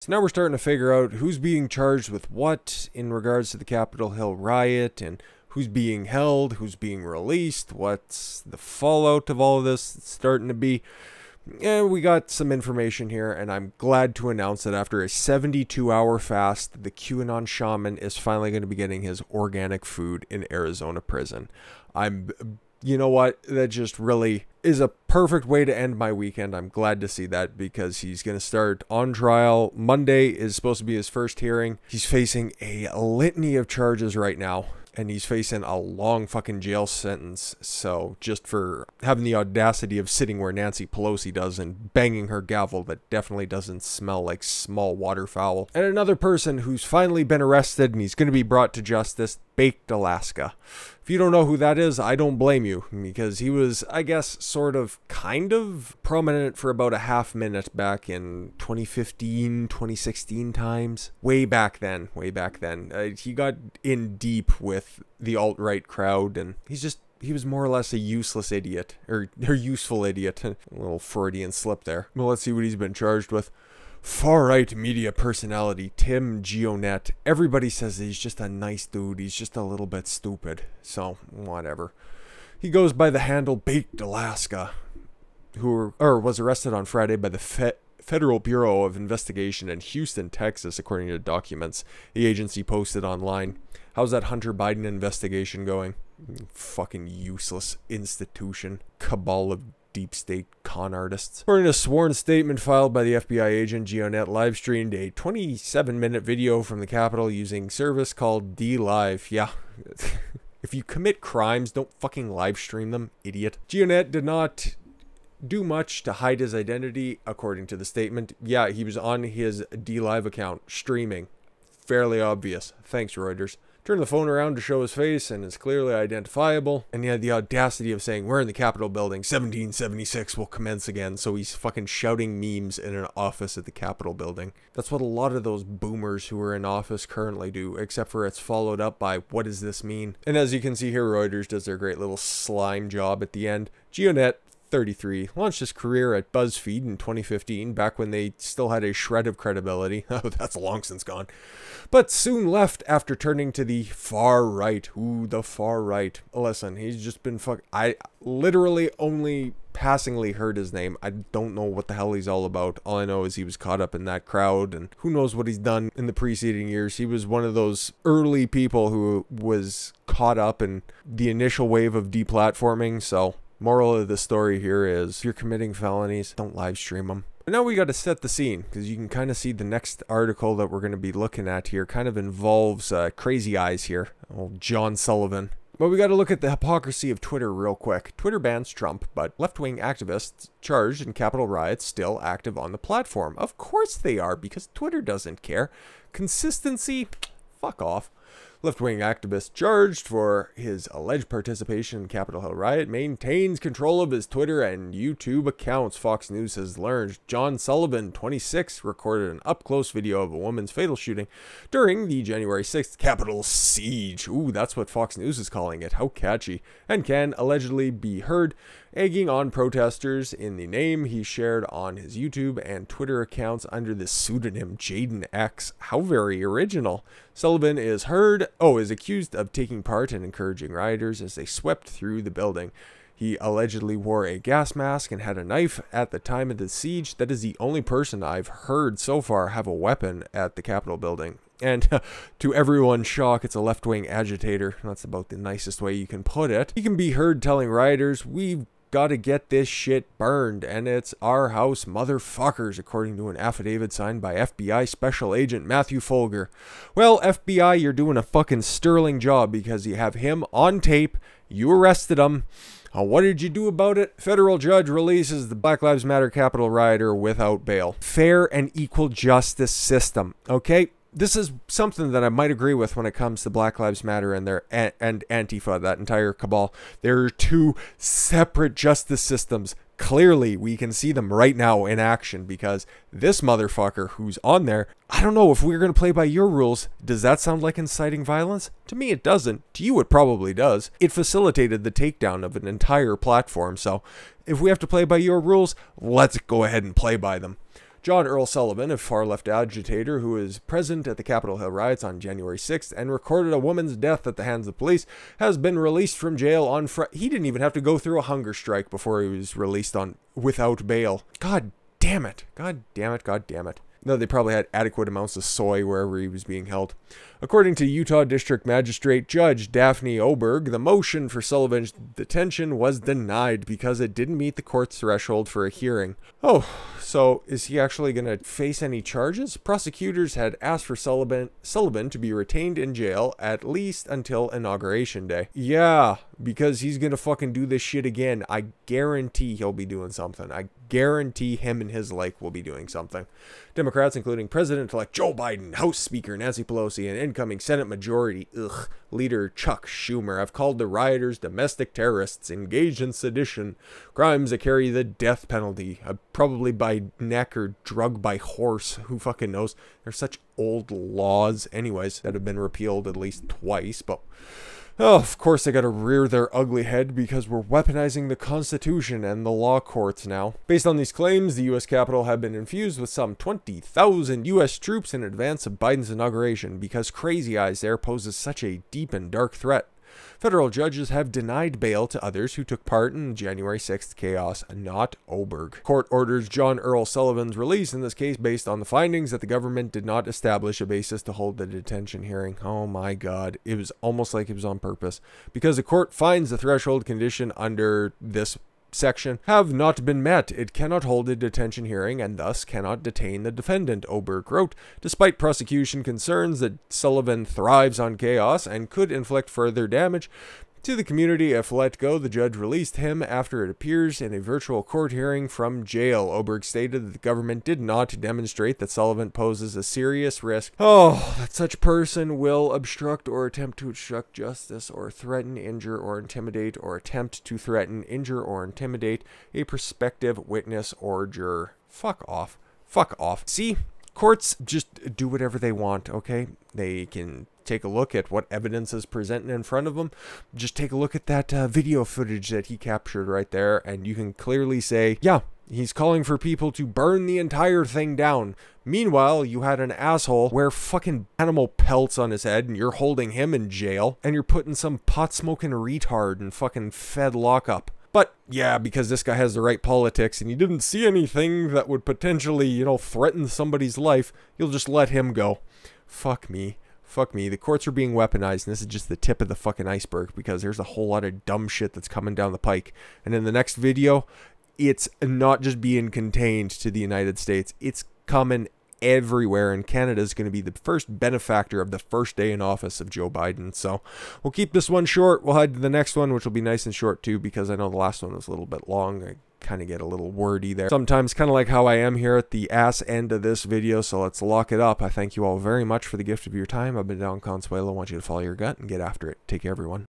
So now we're starting to figure out who's being charged with what in regards to the Capitol Hill riot, and who's being held, who's being released, what's the fallout of all of this starting to be. And we got some information here, and I'm glad to announce that after a 72-hour fast, the Q-Anon Shaman is finally going to be getting his organic food in Arizona prison. You know what? That just really is a perfect way to end my weekend. I'm glad to see that because he's going to start on trial. Monday is supposed to be his first hearing. He's facing a litany of charges right now, and he's facing a long fucking jail sentence. So just for having the audacity of sitting where Nancy Pelosi does and banging her gavel that definitely doesn't smell like small waterfowl. And another person who's finally been arrested and he's going to be brought to justice, Baked Alaska. If you don't know who that is, I don't blame you, because he was, I guess, kind of prominent for about a half minute back in 2015, 2016 times. Way back then. He got in deep with the alt-right crowd, and he was more or less a useless idiot, or useful idiot. A little Freudian slip there. Well, let's see what he's been charged with. Far-right media personality Tim Gionet. Everybody says he's just a nice dude. He's just a little bit stupid. So, whatever. He goes by the handle Baked Alaska, who was arrested on Friday by the Federal Bureau of Investigation in Houston, Texas, according to documents the agency posted online. How's that Hunter Biden investigation going? Fucking useless institution. Cabal of deep state con artists. According to a sworn statement filed by the FBI agent, Gionet live streamed a 27-minute video from the Capitol using service called DLive. Yeah. If you commit crimes, don't fucking live stream them, idiot. Gionet did not do much to hide his identity, according to the statement. Yeah, he was on his DLive account, streaming. Fairly obvious. Thanks, Reuters. Turned the phone around to show his face, and is clearly identifiable. And he had the audacity of saying, "We're in the Capitol building. 1776 will commence again." So he's fucking shouting memes in an office at the Capitol building. That's what a lot of those boomers who are in office currently do, except for it's followed up by, "What does this mean?" And as you can see here, Reuters does their great little slime job at the end. Gionet, 33, launched his career at BuzzFeed in 2015, back when they still had a shred of credibility. Oh, that's long since gone. But soon left after turning to the far right. Ooh, the far right. Listen, he's just been I literally only passingly heard his name. I don't know what the hell he's all about. All I know is he was caught up in that crowd, and who knows what he's done in the preceding years. He was one of those early people who was caught up in the initial wave of deplatforming, so moral of the story here is, if you're committing felonies, don't live stream them. But now we got to set the scene, because you can kind of see the next article that we're going to be looking at here kind of involves crazy eyes here. Old John Sullivan. But we got to look at the hypocrisy of Twitter real quick. Twitter bans Trump, but left-wing activists charged in Capitol riots still active on the platform. Of course they are, because Twitter doesn't care. Consistency? Fuck off. Left-wing activist charged for his alleged participation in Capitol Hill riot maintains control of his Twitter and YouTube accounts, Fox News has learned. John Sullivan, 26, recorded an up-close video of a woman's fatal shooting during the January 6th Capitol siege. Ooh, that's what Fox News is calling it. How catchy. And can allegedly be heard egging on protesters in the name he shared on his YouTube and Twitter accounts under the pseudonym Jaden X. How very original. Sullivan is accused of taking part in encouraging rioters as they swept through the building. He allegedly wore a gas mask and had a knife at the time of the siege. That is the only person I've heard so far have a weapon at the Capitol building. And to everyone's shock, it's a left-wing agitator. That's about the nicest way you can put it. He can be heard telling rioters, "We've got to get this shit burned, and it's our house, motherfuckers," according to an affidavit signed by FBI Special Agent Matthew Folger. Well, FBI, you're doing a fucking sterling job, because you have him on tape. You arrested him. What did you do about it? Federal judge releases the Black Lives Matter Capitol rioter without bail. Fair and equal justice system, okay? This is something that I might agree with when it comes to Black Lives Matter and and Antifa, that entire cabal. There are two separate justice systems. Clearly, we can see them right now in action, because this motherfucker who's on there, I don't know if we're going to play by your rules. Does that sound like inciting violence? To me, it doesn't. To you, it probably does. It facilitated the takedown of an entire platform. So if we have to play by your rules, let's go ahead and play by them. John Earl Sullivan, a far-left agitator who was present at the Capitol Hill riots on January 6th and recorded a woman's death at the hands of police, has been released from jail on Friday. He didn't even have to go through a hunger strike before he was released on without bail. God damn it. God damn it. God damn it. No, they probably had adequate amounts of soy wherever he was being held. According to Utah District Magistrate Judge Daphne Oberg, the motion for Sullivan's detention was denied because it didn't meet the court's threshold for a hearing. Oh, so is he actually going to face any charges? Prosecutors had asked for Sullivan to be retained in jail at least until Inauguration Day. Yeah, because he's going to fucking do this shit again. I guarantee he'll be doing something. I guarantee him and his like will be doing something. Democrats, including President-elect Joe Biden, House Speaker Nancy Pelosi, and incoming Senate Majority Leader Chuck Schumer have called the rioters domestic terrorists engaged in sedition, crimes that carry the death penalty, probably by neck or drug by horse. Who fucking knows? They're such old laws anyways that have been repealed at least twice, but oh, of course they gotta rear their ugly head because we're weaponizing the Constitution and the law courts now. Based on these claims, the U.S. Capitol had been infused with some 20,000 U.S. troops in advance of Biden's inauguration because Crazy Eyes there poses such a deep and dark threat. Federal judges have denied bail to others who took part in January 6th chaos, not Oberg. Court orders John Earl Sullivan's release in this case based on the findings that the government did not establish a basis to hold the detention hearing. Oh my god, it was almost like it was on purpose. Because the court finds the threshold condition under this section have not been met, it cannot hold a detention hearing and thus cannot detain the defendant, Oberg wrote, despite prosecution concerns that Sullivan thrives on chaos and could inflict further damage to the community if let go. The judge released him after it appears in a virtual court hearing from jail. Oberg stated that the government did not demonstrate that Sullivan poses a serious risk. Oh, that such person will obstruct or attempt to obstruct justice or threaten, injure, or intimidate or attempt to threaten, injure, or intimidate a prospective witness or juror. Fuck off. Fuck off. See? Courts just do whatever they want, okay? They can take a look at what evidence is presented in front of them. Just take a look at that video footage that he captured right there, and you can clearly say, yeah, he's calling for people to burn the entire thing down. Meanwhile, you had an asshole wear fucking animal pelts on his head, and you're holding him in jail, and you're putting some pot-smoking retard in fucking Fed lockup. But, yeah, because this guy has the right politics and you didn't see anything that would potentially, you know, threaten somebody's life, you'll just let him go. Fuck me. Fuck me. The courts are being weaponized, and this is just the tip of the fucking iceberg because there's a whole lot of dumb shit that's coming down the pike. And in the next video, it's not just being contained to the United States. It's coming everywhere, and Canada is going to be the first benefactor of the first day in office of Joe Biden. So we'll keep this one short. We'll head to the next one, which will be nice and short too, because I know the last one was a little bit long. I kind of get a little wordy there sometimes, kind of like how I am here at the ass end of this video. So let's lock it up. I thank you all very much for the gift of your time. I've been Don Consuelo. I want you to follow your gut and get after it. Take care, everyone.